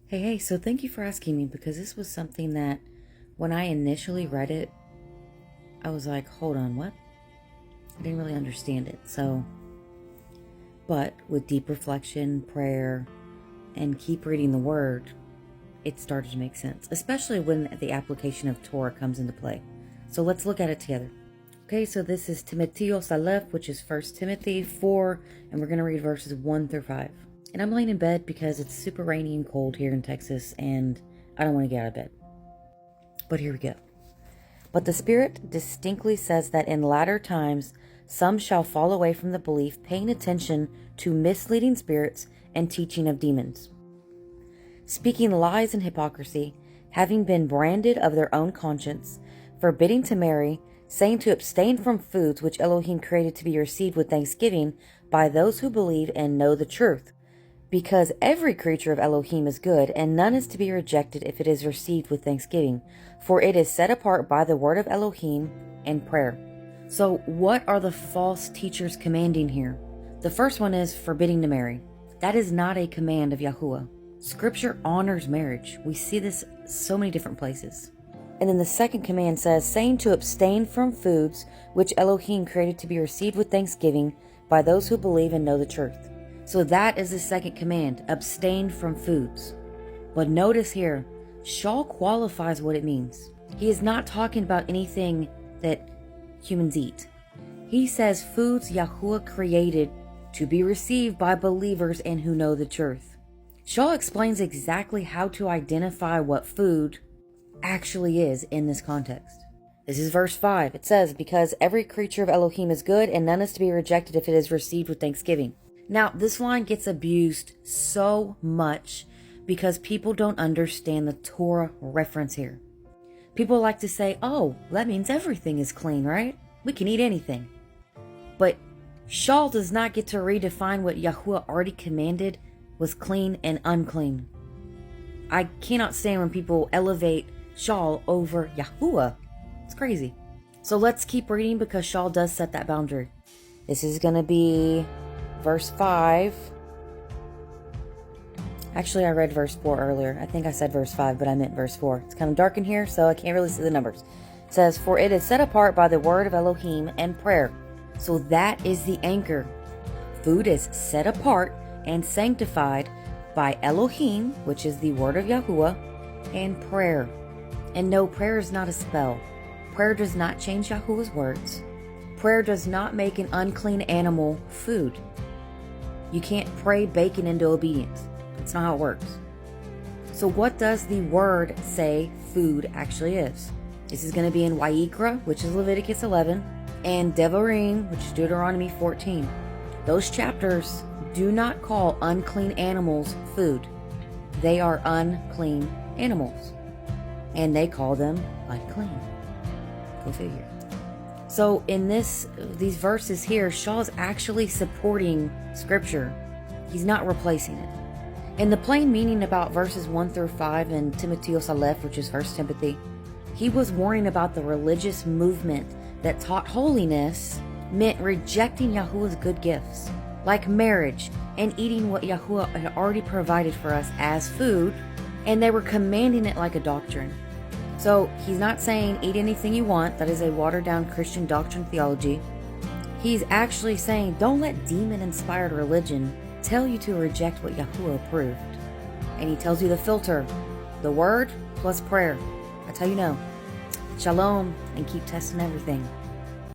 Hey, so thank you for asking me, because this was something that when I initially read it, I was like, hold on, what? I didn't really understand it. But with deep reflection, prayer, and keep reading the word, it started to make sense, especially when the application of Torah comes into play. So let's look at it together. Okay, so this is Timotiyos Aleph, which is 1 Timothy 4, and we're going to read verses 1 through 5. And I'm laying in bed because it's super rainy and cold here in Texas, and I don't want to get out of bed. But here we go. But the Spirit distinctly says that in latter times some shall fall away from the belief, paying attention to misleading spirits and teaching of demons, speaking lies and hypocrisy, having been branded of their own conscience, forbidding to marry, saying to abstain from foods which Elohim created to be received with thanksgiving by those who believe and know the truth. Because every creature of Elohim is good, and none is to be rejected if it is received with thanksgiving, for it is set apart by the word of Elohim and prayer. So what are the false teachers commanding here? The first one is forbidding to marry. That is not a command of Yahuah. Scripture honors marriage. We see this so many different places. And then the second command says, saying to abstain from foods which Elohim created to be received with thanksgiving by those who believe and know the truth. So that is the second command, abstain from foods. But notice here, Sha'ul qualifies what it means. He is not talking about anything that humans eat. He says foods Yahuah created to be received by believers and who know the truth. Sha'ul explains exactly how to identify what food actually is in this context. This is verse 5. It says, because every creature of Elohim is good, and none is to be rejected if it is received with thanksgiving. Now, this line gets abused so much because people don't understand the Torah reference here. People like to say, oh, that means everything is clean, right? We can eat anything. But Sha'ul does not get to redefine what Yahuah already commanded was clean and unclean. I cannot stand when people elevate Sha'ul over Yahuah. It's crazy. So let's keep reading because Sha'ul does set that boundary. This is going to be verse 5. Actually, I read verse 4 earlier. I think I said verse 5, but I meant verse 4. It's kind of dark in here, so I can't really see the numbers. It says, for it is set apart by the word of Elohim and prayer. So that is the anchor. Food is set apart and sanctified by Elohim, which is the word of Yahuah, and prayer. And no, prayer is not a spell. Prayer does not change Yahuah's words. Prayer does not make an unclean animal food. You can't pray bacon into obedience. That's not how it works. So what does the word say food actually is? This is going to be in Vayikra, which is Leviticus 11, and Devarim, which is Deuteronomy 14. Those chapters do not call unclean animals food. They are unclean animals. And they call them unclean. Go figure. So in these verses here, Sha'ul is actually supporting Scripture. He's not replacing it. In the plain meaning about verses 1 through 5 in Timotiyos Aleph, which is 1 Timothy, he was warning about the religious movement that taught holiness meant rejecting Yahuah's good gifts, like marriage and eating what Yahuah had already provided for us as food, and they were commanding it like a doctrine. So he's not saying eat anything you want. That is a watered down Christian doctrine theology. He's actually saying don't let demon-inspired religion tell you to reject what Yahuah approved. And he tells you the filter, the word plus prayer. That's how you know. Shalom, and keep testing everything.